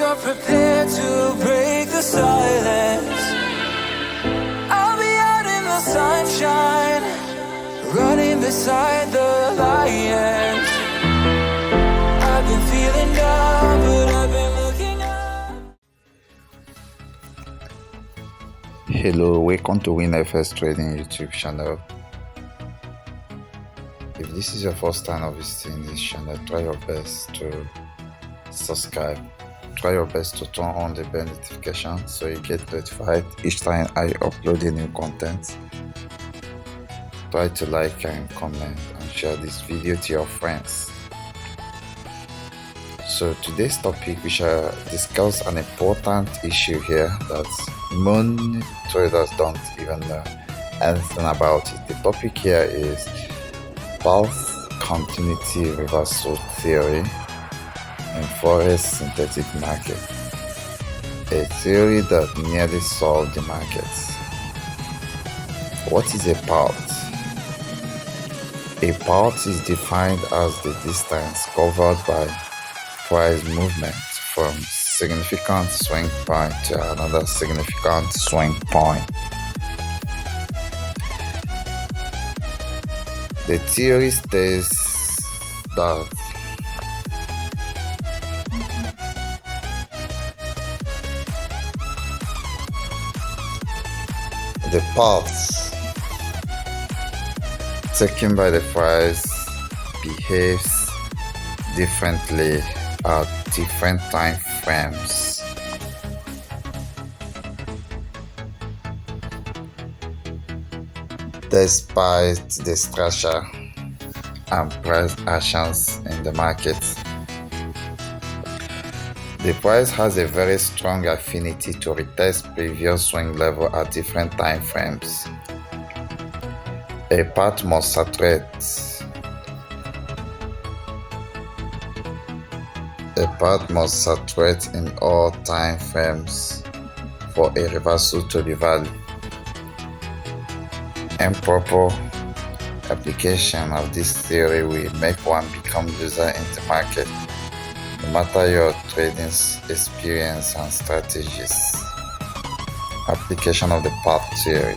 are prepared to break the silence. I'll be out in the sunshine, running beside the lions. I've been feeling down, but I've been looking up. Hello, welcome to WinFS Trading YouTube channel. If this is your first time of visiting this channel, try your best to subscribe. Try your best to turn on the bell notification so you get notified each time I upload a new content. Try to like and comment and share this video to your friends. So today's topic, we shall discuss an important issue here that many traders don't even know anything about it. The topic here is path continuity reversal theory in Forex synthetic market, a theory that nearly solved the markets. What is a path? A path is defined as the distance covered by price movement from significant swing point to another significant swing point. The theory states that the paths taken by the price behaves differently at different time frames. Despite the structure and price actions in the market, the price has a very strong affinity to retest previous swing level at different time frames. A path must saturate. A path must saturate in all time frames for a reversal to the value. Improper application of this theory will make one become loser in the market, no matter your trading experience and strategies. Application of the path theory.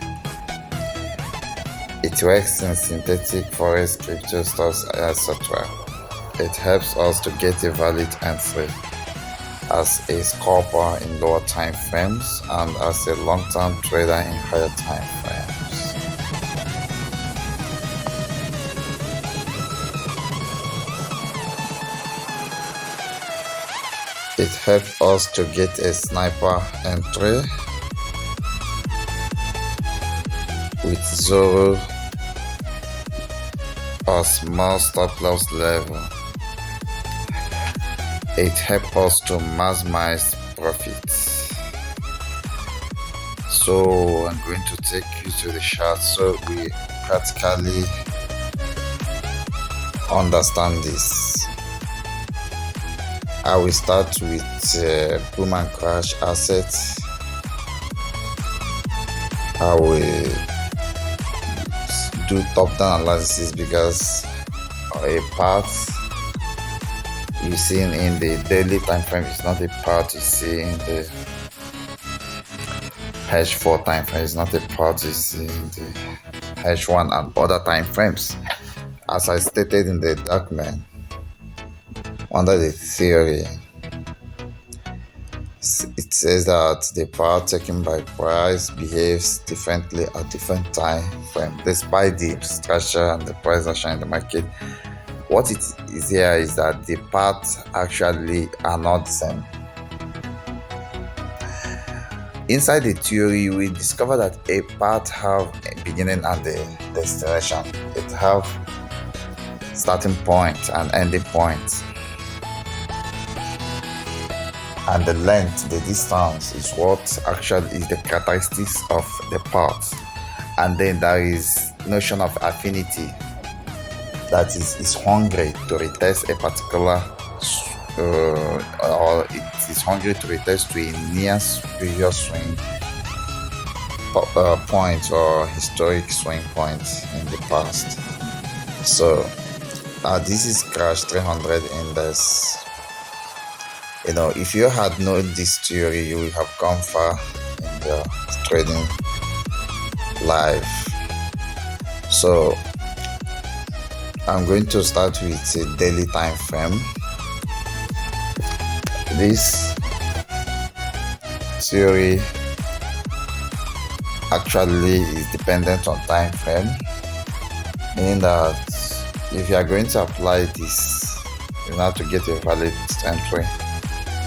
It works in synthetic forex, crypto stocks, etc. It helps us to get a valid entry as a scalper in lower time frames and as a long-term trader in higher time frames. It helps us to get a sniper entry with zero or small stop loss level. It helps us to maximize profits. So I'm going to take you to the chart so we practically understand this. I will start with boom and crash assets. I will do top-down analysis because a path you see in the daily time frame is not a path you see in the H4 time frame. It's not a path you see in the H1 and other time frames. As I stated in the document, under the theory, it says that the path taken by price behaves differently at different time frames, despite the structure and the price action in the market. What it is here is that the paths actually are not the same. Inside the theory, we discover that a path have a beginning and a destination. It have starting point and ending point. And the length, the distance, is what actually is the characteristics of the path. And then there is notion of affinity, that is hungry to retest a particular or it is hungry to retest to a near previous swing point or historic swing point in the past. So this is crash 300 index. If you had known this theory, you would have gone far in your trading life. So I'm going to start with a daily time frame. This theory actually is dependent on time frame, meaning that if you are going to apply this in order to get a valid entry,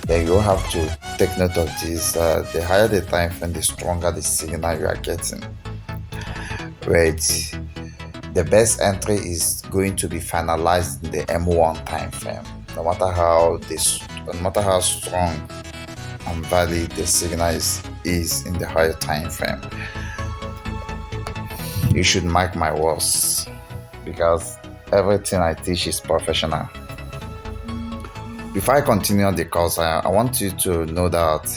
then you have to take note of this. The higher the time frame, the stronger the signal you are getting. Right. The best entry is going to be finalized in the M1 time frame. No matter how strong and valid the signal is in the higher time frame. You should mark my words, because everything I teach is professional. Before I continue the course, I want you to know that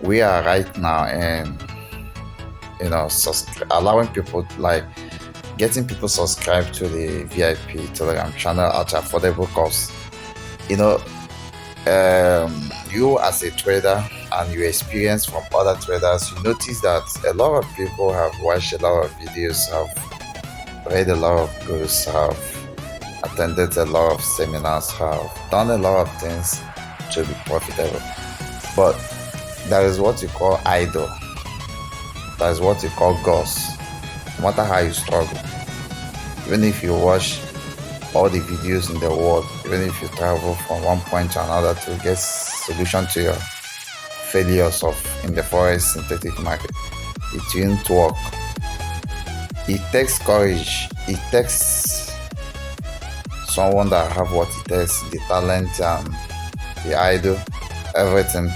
we are right now in allowing people, like getting people subscribed to the VIP Telegram channel at affordable cost. You as a trader and you experience from other traders, you notice that a lot of people have watched a lot of videos, have read a lot of books, have attended a lot of seminars, have done a lot of things to be profitable. But there is what you call idle. That is what you call ghost. No matter how you struggle, even if you watch all the videos in the world, even if you travel from one point to another to get solution to your failures in the Forex synthetic market, it won't work. It takes courage. It takes someone that have what it takes, the talent, the idol, everything,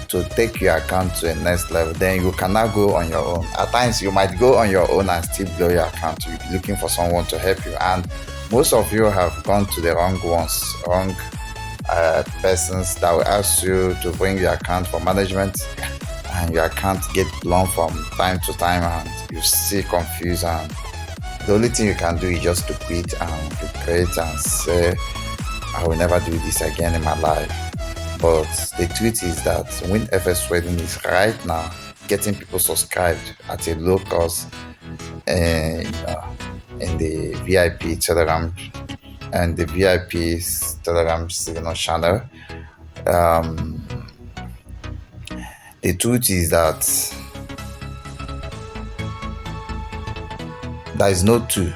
to take your account to a next level. Then you cannot go on your own. At times you might go on your own and still blow your account. You'll be looking for someone to help you, and most of you have gone to the wrong persons that will ask you to bring your account for management, and your account get blown from time to time, and you still confused, and the only thing you can do is just to quit and regret and say, I will never do this again in my life. But the truth is that when FX trading is right now getting people subscribed at a low cost in the VIP Telegram and the VIP Telegram signal channel. The truth is that there is no two.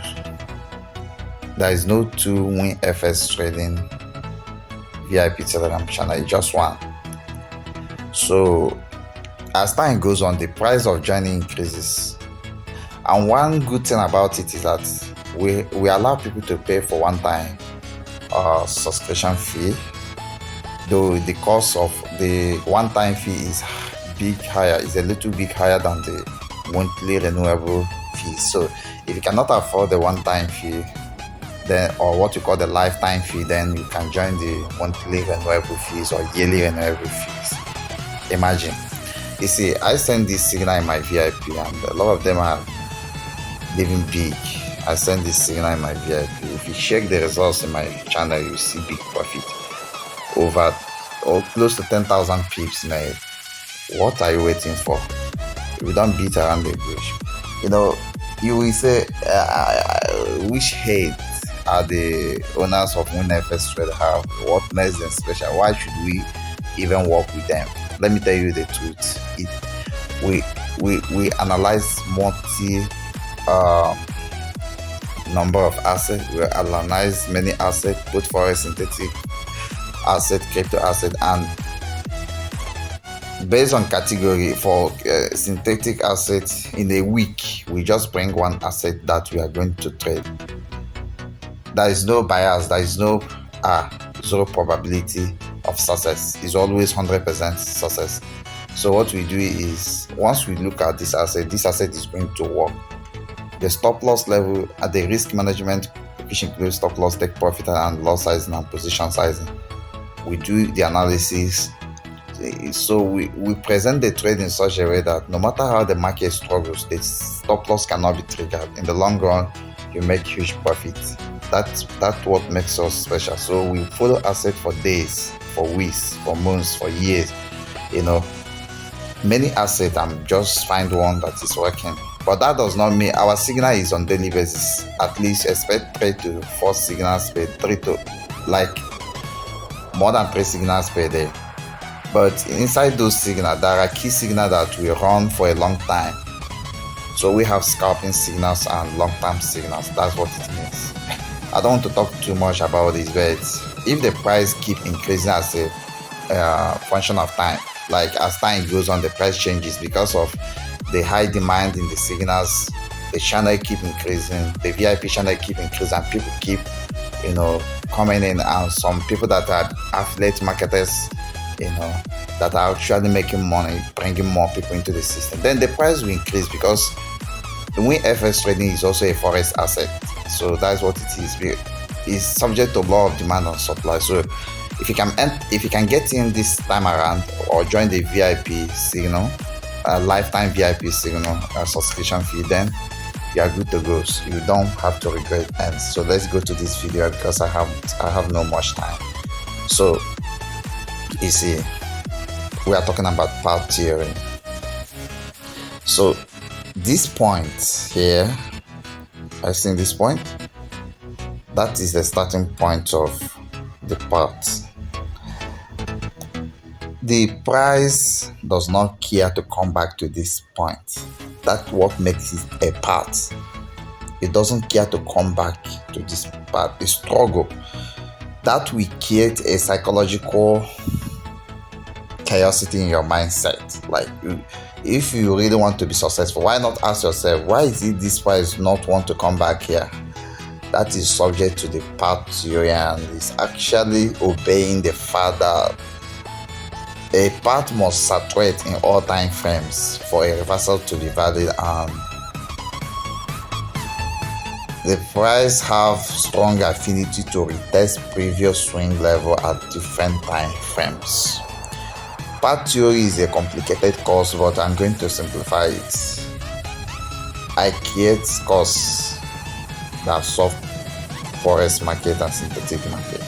There is no two win FX trading VIP Telegram channel. It's just one. So as time goes on, the price of joining increases. And one good thing about it is that we allow people to pay for one-time subscription fee, though the cost of the one-time fee is a little bit higher than the monthly renewable fee. So if you cannot afford the one-time fee, then, or what you call the lifetime fee, then you can join the monthly renewable fees or yearly renewable fees. Imagine, you see, I send this signal in my VIP, and a lot of them are living big. I send this signal in my VIP. If you check the results in my channel, you see big profit, over or close to 10,000 pips made. What are you waiting for? If you don't beat around the bush, you will say, which hate are the owners of WinFS Trade have? What makes them special? Why should we even work with them? Let me tell you the truth. We analyze number of assets. We analyze many assets, both forex, synthetic asset, crypto asset, and based on category. For synthetic assets, in a week we just bring one asset that we are going to trade. There is no bias. There is no zero probability of success. It's always 100% success. So what we do is, once we look at this asset is going to work. The stop loss level at the risk management, which includes stop loss, take profit and loss sizing and position sizing. We do the analysis. So we present the trade in such a way that no matter how the market struggles, the stop loss cannot be triggered. In the long run, you make huge profits. That's what makes us special. So we follow asset for days, for weeks, for months, for years. Many assets, I'm just find one that is working. But that does not mean our signal is on daily basis. At least expect 3 to 4 signals per 3 to more than 3 signals per day. But inside those signals, there are key signals that will run for a long time. So we have scalping signals and long-term signals. That's what it means. I don't want to talk too much about this, but if the price keep increasing as a function of time, like as time goes on, the price changes because of the high demand in the signals, the channel keep increasing, the VIP channel keep increasing, and people keep coming in, and some people that are affiliate marketers that are actually making money, bringing more people into the system, then the price will increase, because when FX trading is also a forex asset. So that's what it is. It's subject to law of demand and supply. So if you can get in this time around, or join the VIP signal, lifetime VIP signal subscription fee, then you are good to go. So you don't have to regret. And so let's go to this video, because I have no much time. So you see, we are talking about path theory. So this point here, I think this point, that is the starting point of the path. The price does not care to come back to this point. That's what makes it a path. It doesn't care to come back to this path. The struggle that will create a psychological curiosity in your mindset. Like, if you really want to be successful, why not ask yourself, why is it this price not want to come back here? That is subject to the path theory, and is actually obeying the fact that a path must saturate in all time frames for a reversal to be valid, and the price have strong affinity to retest previous swing level at different time frames. Path theory is a complicated course, but I'm going to simplify it. I create courses that solve forex market and synthetic market.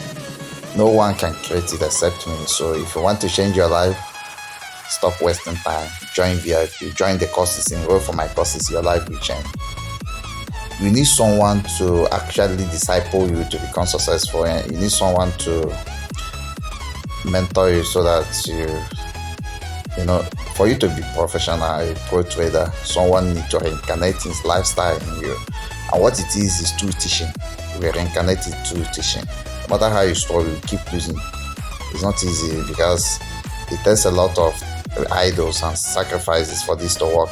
No one can create it except me. So if you want to change your life, stop wasting time. Join VIP, join the courses, enroll for my courses. Your life will change. You need someone to actually disciple you to become successful, and you need someone to mentor you, so that for you to be professional, a pro trader, someone needs to reincarnate his lifestyle in you. And what it is through teaching. We reincarnate it through teaching. No matter how you struggle, you keep losing. It's not easy, because it takes a lot of idols and sacrifices for this to work.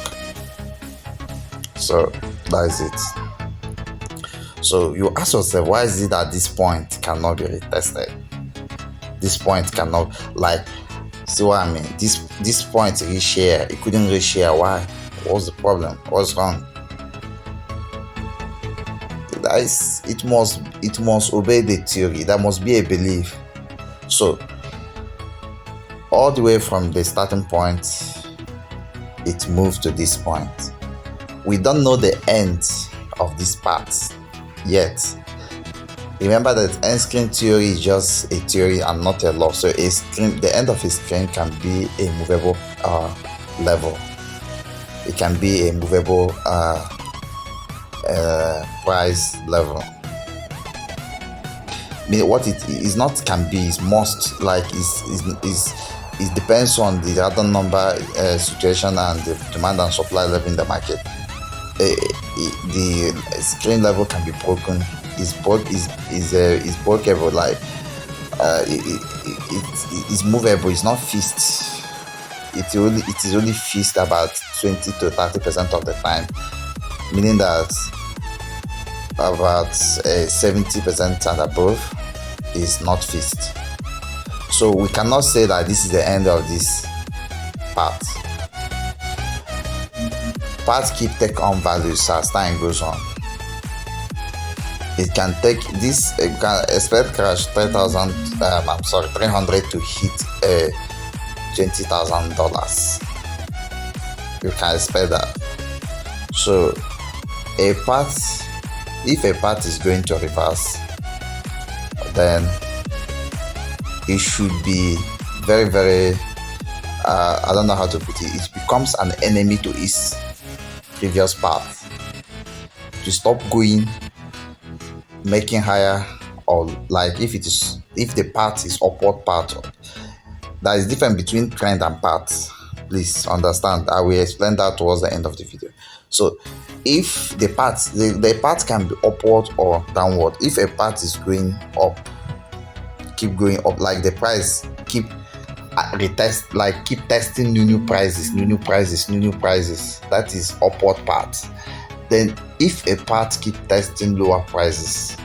So that is it. So you ask yourself, why is it that this point cannot be retested? This point cannot, see what I mean? This point reach here, it couldn't reach here. Why? What's the problem? What's wrong? It must obey the theory. There must be a belief. So all the way from the starting point, it moved to this point. We don't know the end of this path yet. Remember that end screen theory is just a theory and not a law. So the end of a screen can be a movable level. It can be a movable price level. What it is not can be is must. It depends on the other number situation and the demand and supply level in the market. The screen level can be broken. Is breakable. It's movable. It's not fixed. It is only fixed about 20 to 30% of the time, meaning that about 70% and above is not fixed. So we cannot say that this is the end of this path. Paths keep take on values as time goes on. It can take this. You can expect crash 300 to hit $20,000. You can expect that. So if a path is going to reverse, then it should be very, very, I don't know how to put it. It becomes an enemy to its previous path. To stop going, making higher, or like if the path is upward path, there is difference between trend and path. Please understand. I will explain that towards the end of the video. So if the path, the path can be upward or downward. If a path is going up, keep going up, like the price keep retest, like keep testing new prices, that is upward path. Then if a path keep testing lower prices,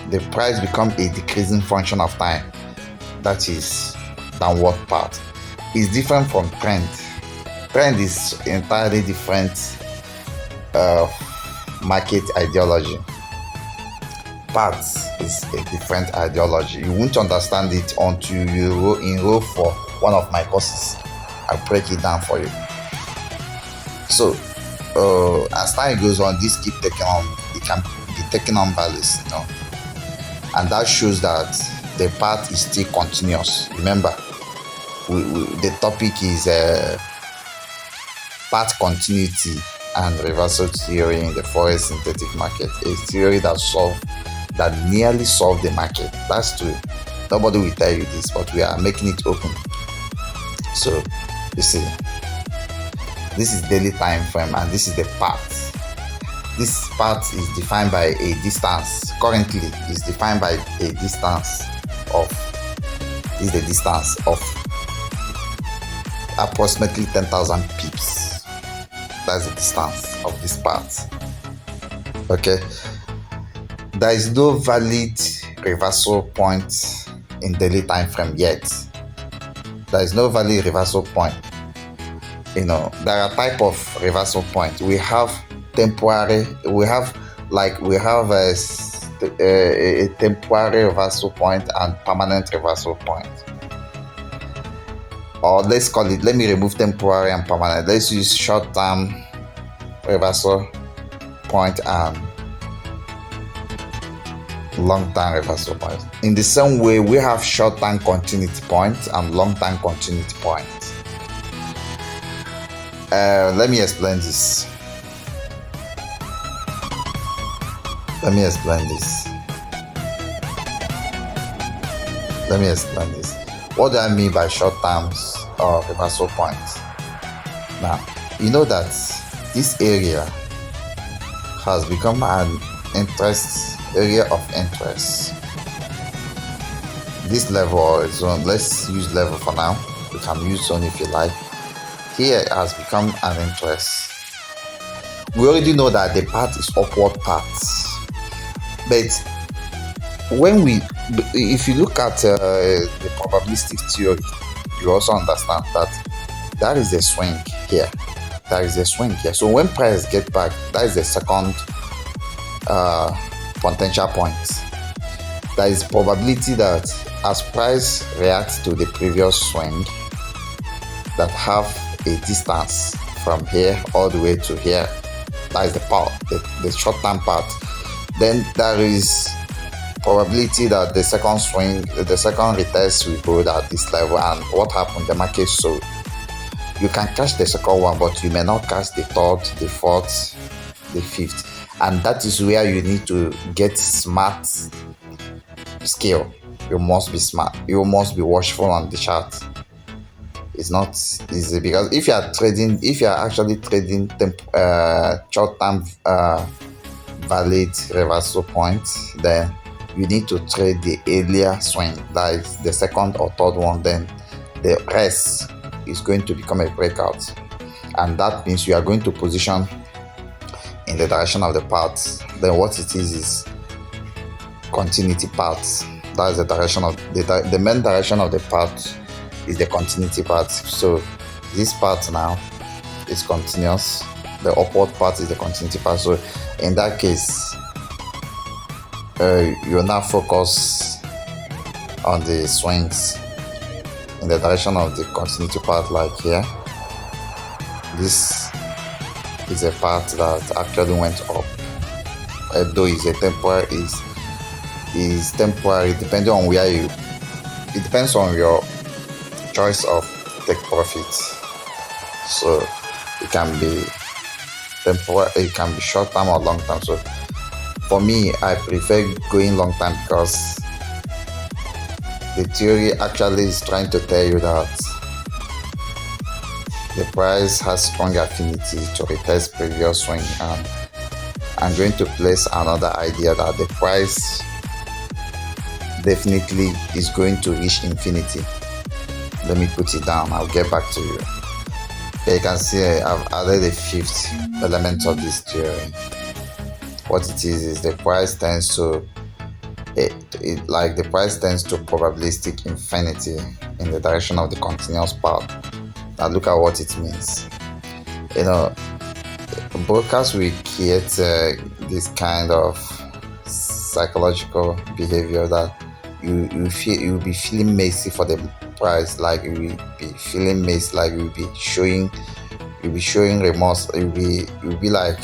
the price become a decreasing function of time, that is downward path. It's different from trend. Trend is entirely different market ideology. Path is a different ideology. You won't understand it until you enroll for one of my courses. I'll break it down for you. So as time goes on, this keep taking on, it can be taking on balance, and that shows that the path is still continuous. Remember, the topic is path continuity and reversal theory in the forex synthetic market, a theory that nearly solved the market. That's true. Nobody will tell you this, but we are making it open. So you see, this is daily time frame, and this is the path. This path is defined by a distance. Currently, is defined by a distance of, is the distance of approximately 10,000 pips. That's the distance of this path. Okay. There is no valid reversal point in daily time frame yet. There is no valid reversal point. There are type of reversal point. We have temporary. We have a temporary reversal point and permanent reversal point. Or let's call it. Let me remove temporary and permanent. Let's use short-term reversal point and long-term reversal point. In the same way, we have short-term continuity point and long-term continuity point. Let me explain this. What do I mean by short-term reversal points? Now, you know that this area has become an area of interest. This level is zone. Let's use level for now. You can use zone if you like. Here has become an interest. We already know that the path is upward path, but if you look at the probabilistic theory, you also understand that there is a swing here. So when price get back, that is the second potential point. There is probability that as price reacts to the previous swing, that have a distance from here all the way to here, that is the part, the short-term part. Then there is probability that the second swing, the second retest will go at this level, and what happened, the market sold. You can catch the second one, but you may not catch the third, the fourth, the fifth, and that is where you need to get smart skill. You must be smart. You must be watchful on the chart. It's not easy, because if you are actually trading short-term valid reversal point, then you need to trade the earlier swing, that is the second or third one. Then the rest is going to become a breakout, and that means you are going to position in the direction of the path. Then what it is continuity path. That is the direction of the main direction of the path is the continuity path. So this path now is continuous. The upward path is the continuity path. So in that case, you now focus on the swings in the direction of the continuity path, like here. This is a path that actually went up, although is temporary, depending on where you it depends on your choice of take profit. So it can be temporary, it can be short term or long term. So for me, I prefer going long term because the theory actually is trying to tell you that the price has strong affinity to retest previous swing, and I'm going to place another idea that the price definitely is going to reach infinity. Let me put it down, I'll get back to you. Okay, you can see I've added a fifth element of this theory. What it is the price tends to the price tends to probabilistic infinity in the direction of the continuous path. Now look at what it means. Brokers will create this kind of psychological behavior that you'll be feeling messy for the price, like you will be feeling messy, like you'll be showing remorse. You'll be like,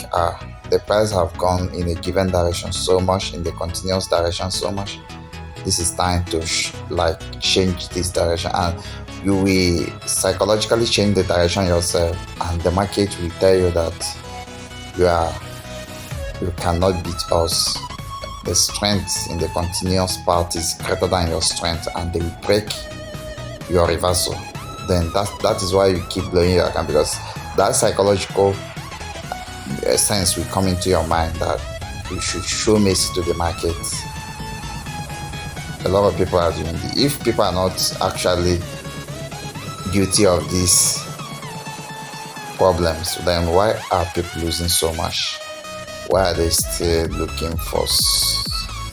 the price have gone in a given direction so much, in the continuous direction so much. This is time to change this direction, and you will psychologically change the direction yourself, and the market will tell you that you cannot beat us. The strength in the continuous path is greater than your strength, and they will break your reversal. Then that is why you keep blowing your account, because that psychological sense will come into your mind that you should show mercy to the market. A lot of people are doing it. If people are not actually guilty of these problems, then why are people losing so much? Why are they still looking for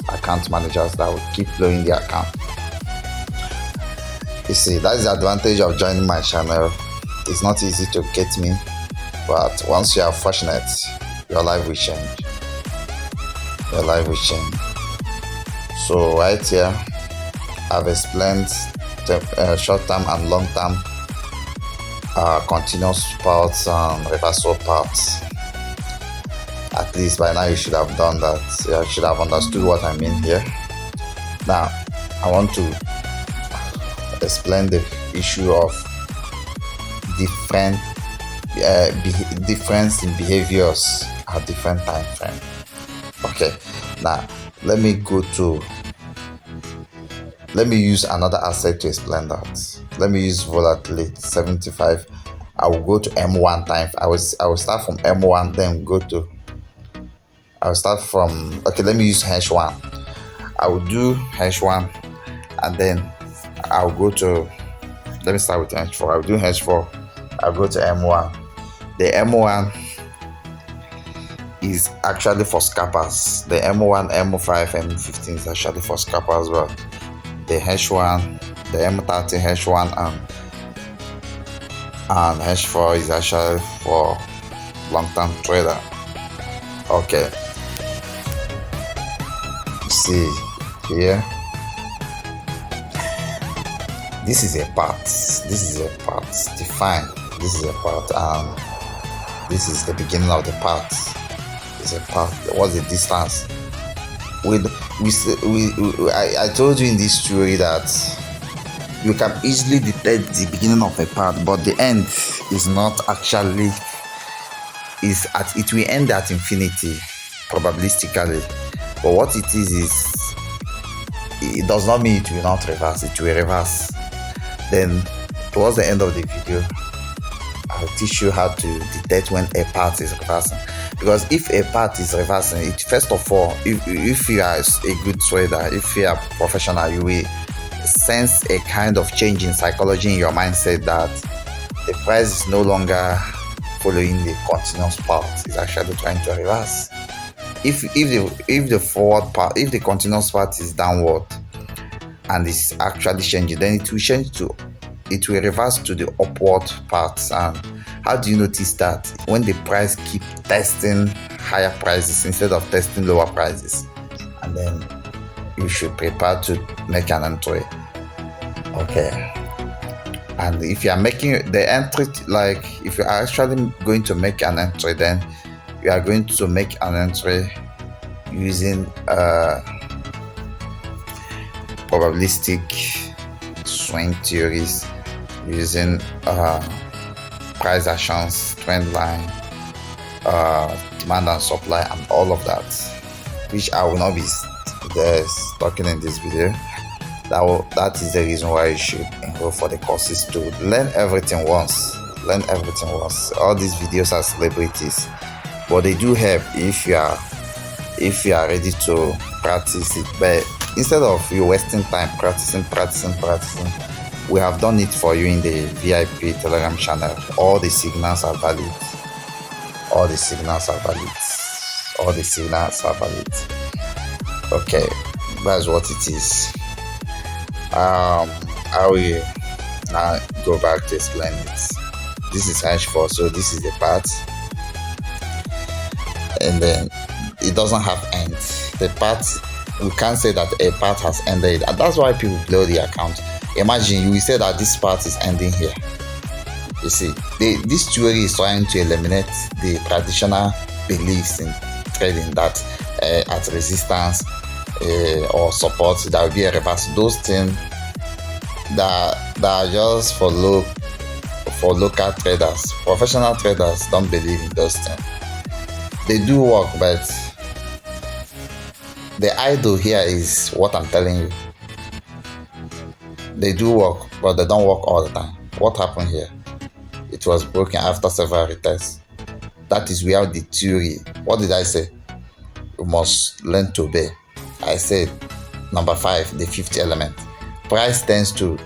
account managers that will keep blowing their account? You see, that's the advantage of joining my channel. It's not easy to get me, but once you are fortunate, your life will change. Your life will change. So right here, I've explained the short-term and long-term continuous paths and reversal paths. At least by now you should have done that. You should have understood what I mean here. Now, I want to explain the issue of difference in behaviors at different time frame. Okay, now let me use another asset to explain that. Let me use volatility 75. I will go to M1 time. I will start from M1, then let me use H1. I will do H1, and then I'll go to, let me start with H4. I'll do H4. I'll go to M1. The M1 is actually for scalpers. The M1, M5, M15 is actually for scalpers as well. The H1, the M30, H1, and H4 is actually for long-term trader. Okay. See here. This is a part. Define. This is a part, and this is the beginning of the part. It's a part. What's the distance? I told you in this story that you can easily detect the beginning of a path, but the end is not actually. It will end at infinity, probabilistically. But what it is it does not mean it will not reverse. It will reverse. Then towards the end of the video, I'll teach you how to detect when a path is reversing. Because if a path is reversing, it first of all, if you are a good trader, if you are professional, you will sense a kind of change in psychology in your mindset that the price is no longer following the continuous path. It's actually trying to reverse. If the forward path, if the continuous path is downward and it's actually changing, then it will reverse to the upward path. And how do you notice that? When the price keep testing higher prices instead of testing lower prices, and then you should prepare to make an entry. Okay. And if you are making the entry, like if you are actually going to make an entry, then you are going to make an entry using probabilistic swing theories using price actions, trend line, demand and supply, and all of that, which I will not be talking in this video. That is the reason why you should enroll for the courses, to learn everything once. All these videos are celebrities, but they do help if you are ready to practice it. But instead of you wasting time practicing, we have done it for you in the VIP Telegram channel. All the signals are valid. Okay, that's what it is. I will now go back to explain it. This is hash 4, so this is the part, and then it doesn't have end. The part, we can't say that a part has ended, and that's why people blow the account. Imagine you will say that this part is ending here. You see, this theory is trying to eliminate the traditional beliefs in trading that at resistance or support there will be a reverse. Those things that are just for local traders. Professional traders don't believe in those things. They do work, but the idol here is what I'm telling you. They do work, but they don't work all the time. What happened here? It was broken after several retests. That is where the theory. What did I say? You must learn to obey. I said number 5, the 50 element. Price tends to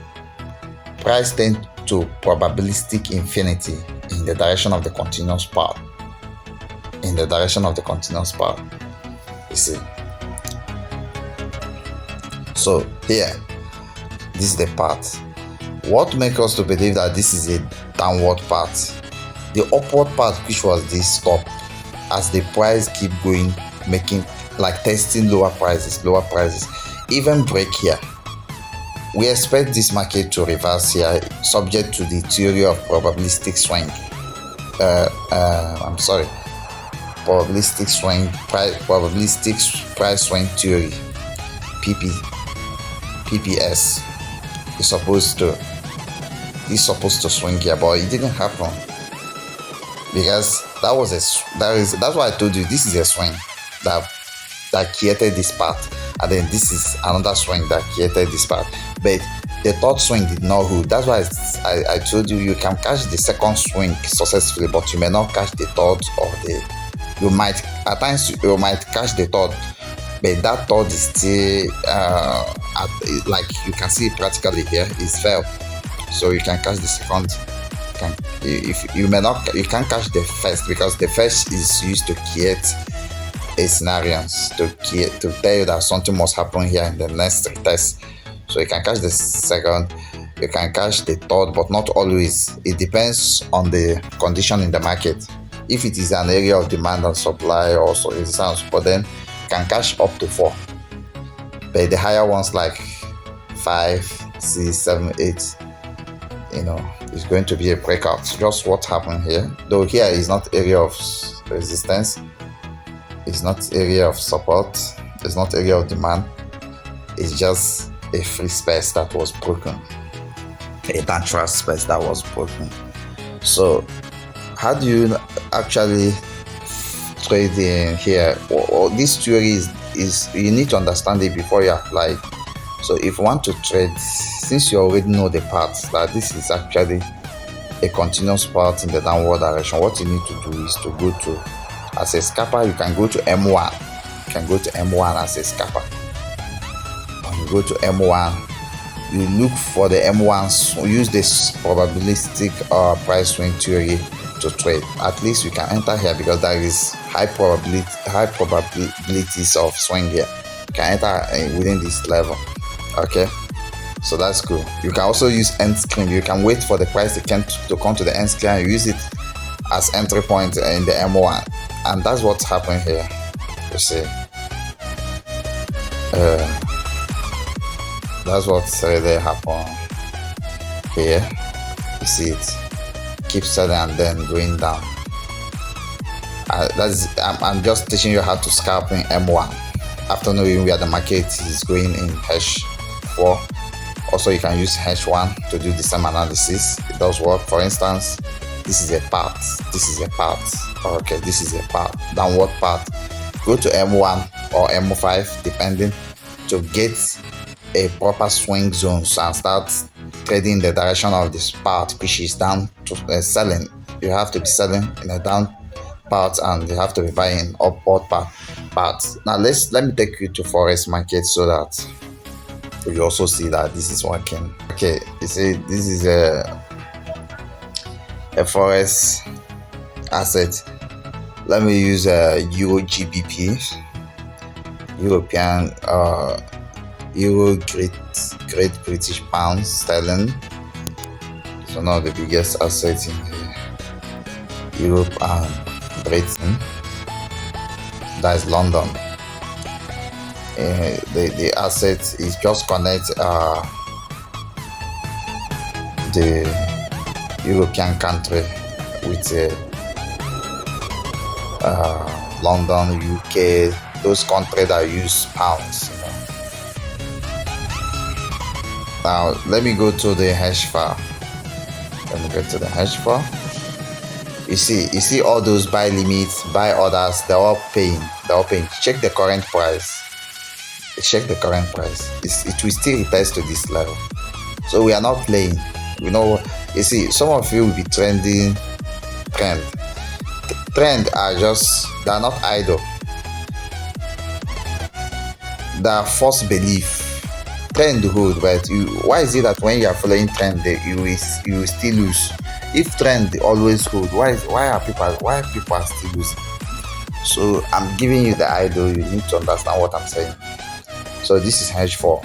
probabilistic infinity in the direction of the continuous path. You see. So here, this is the path. What makes us to believe that this is a downward path? The upward path, which was this stop, as the price keep going, making like testing lower prices, even break here. We expect this market to reverse here, subject to the theory of probabilistic swing. Probabilistic price swing theory, PPS. It's supposed to swing here, but it didn't happen because that's why I told you this is a swing that created this path, and then this is another swing that created this path. But the third swing did not hold. That's why I told you can catch the second swing successfully, but you may not catch the third you might catch the third, but that third is still like you can see practically here is failed. So you can catch the second. You can't catch the first, because the first is used to create a scenarios to tell you that something must happen here in the next retest. So you can catch the second, you can catch the third, but not always. It depends on the condition in the market. If it is an area of demand and supply or so resistance, but then you can catch up to 4. But the higher ones like 5, 6, 7, 8, it's going to be a breakout. Just what happened here. Though here is not area of resistance, it's not area of support, it's not area of demand. It's just a free space that was broken, a natural space that was broken. So how do you actually trade in here? This theory is you need to understand it before you apply. So if you want to trade, since you already know the path that this is actually a continuous path in the downward direction, what you need to do is to go to, as a scalper, you can go to M1. You can go to M1 as a scalper. When you go to M1, you look for the M1s, use this probabilistic price swing theory to trade. At least you can enter here because there is high probabilities of swing here. You can enter within this level. Okay, so that's cool. You can also use end screen. You can wait for the price to come to the end screen and use it as entry point in the M1, and that's what's happening here. You see, that's what's really happened here. You see it keep selling and then going down. I'm just teaching you how to scalp in M1 after knowing where the market is going in hash 4. Also, you can use H1 to do the same analysis. It does work. For instance, this is a path. This is a path. Okay, this is a path. Downward path. Go to M1 or M5, depending, to get a proper swing zones and start trading the direction of this path, which is down to selling. You have to be selling in a down path, and you have to be buying upward path. Now let me take you to Forex market so that you also see that this is working. Okay, you see this is a Forex asset. Let me use a Euro GBP, European Euro Great British Pound Sterling. It's one of the biggest assets in Europe and Britain. That is London. The asset is just connect the European country with London, UK, those countries that use pounds. Now let me go to the hash file. Let me get to the hash file. You see all those buy limits, buy orders, they're all paying. Check the current price. Check the current price. It will still retest to this level. So we are not playing. You know, you see, some of you will be trending trend. Trend are they're not idle. They are false belief. Trend hold, but why is it that when you are following trend, you will still lose? If trend always hold, why people are still losing? So I'm giving you the idea. You need to understand what I'm saying. So this is H4.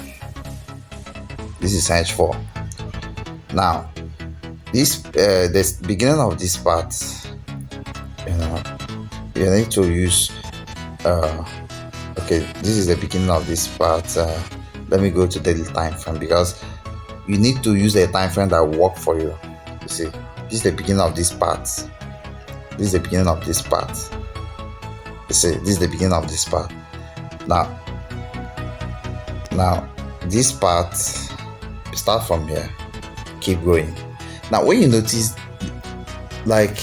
This is H4. Now, this beginning of this part, you need to use. Okay, this is the beginning of this part. Let me go to daily time frame, because you need to use a time frame that will work for you. You see, this is the beginning of this part. This is the beginning of this part. You see, this is the beginning of this part. Now this part, start from here, keep going. Now when you notice, like,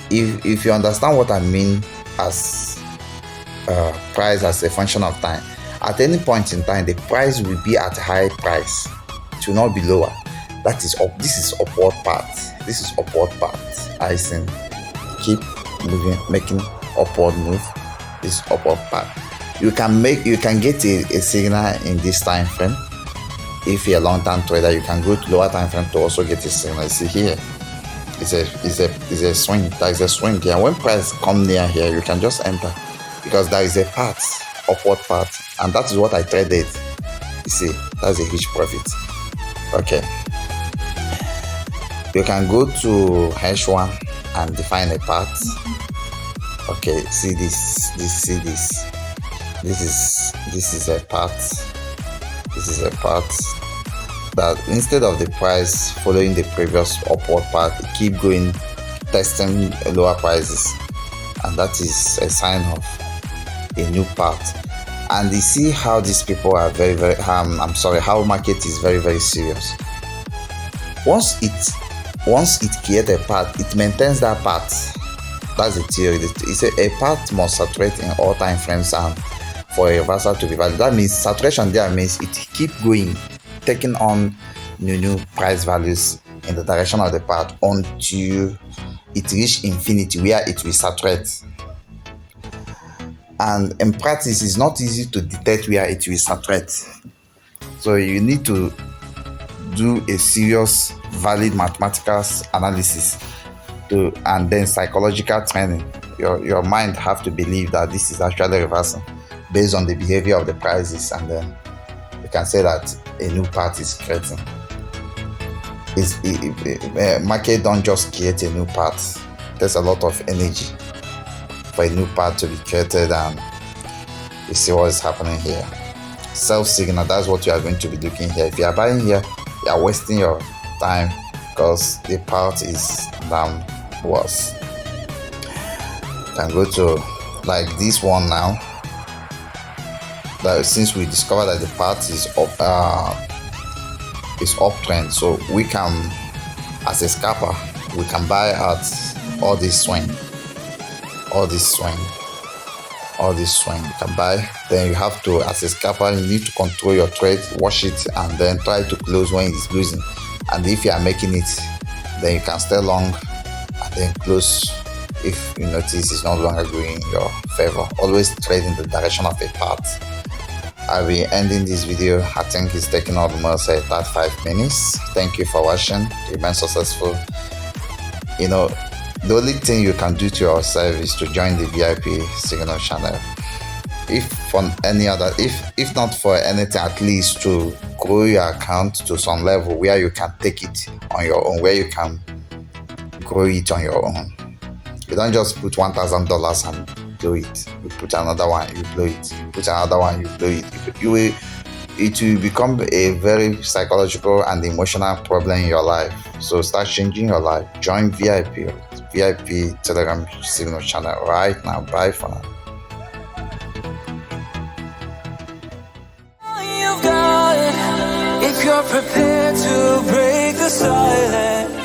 if you understand what I mean as price as a function of time, at any point in time the price will be at a high price, it will not be lower. That is up. This is upward path. This is upward path. I see. Keep moving, making upward move. This upward path. You can get a signal in this time frame. If you're a long-term trader, you can go to lower time frame to also get a signal. You see here, it's a swing. There is a swing here. When price come near here, you can just enter, because there is a path, upward path, and that is what I traded. You see, that's a huge profit. Okay. You can go to H1 and define a path. Okay, see this. This is a path. This is a path that instead of the price following the previous upward path, it keep going, testing lower prices, and that is a sign of a new path. And you see how these people are very how market is very serious. Once it creates a path, it maintains that path. That's the theory. It's a path must saturate in all time frames, and for a reversal to be valid, that means saturation there means it keep going, taking on new price values in the direction of the path until it reach infinity, where it will saturate. And in practice, it's not easy to detect where it will saturate. So you need to do a serious, valid mathematical analysis and then psychological training. Your mind have to believe that this is actually reversing based on the behavior of the prices, and then you can say that a new path is creating. Market don't just create a new path. There's a lot of energy for a new path to be created, and you see what is happening here. Self-signal, that's what you are going to be looking here. If you are buying here, you are wasting your time, because the path is damn worse. You can go to like this one now. That since we discovered that the path is up, is uptrend. So we can, as a scalper, we can buy at all this swing, all this swing, all this swing you can buy. Then you have to, as a scalper, you need to control your trade, watch it, and then try to close when it's losing. And if you are making it, then you can stay long and then close if you notice it's no longer going in your favor. Always trade in the direction of a path. I'll be ending this video. I think it's taking almost 35 minutes. Thank you for watching. Remain successful. You know, the only thing you can do to yourself is to join the VIP signal channel. If for any other, if not for anything, at least to grow your account to some level where you can take it on your own, where you can grow it on your own. You don't just put $1,000 and blow it. You put another one, you blow it. You put another one, you blow it. It will become a very psychological and emotional problem in your life. So start changing your life. Join VIP Telegram signal channel right now. Bye for now. You've got it if you're prepared to break the silence.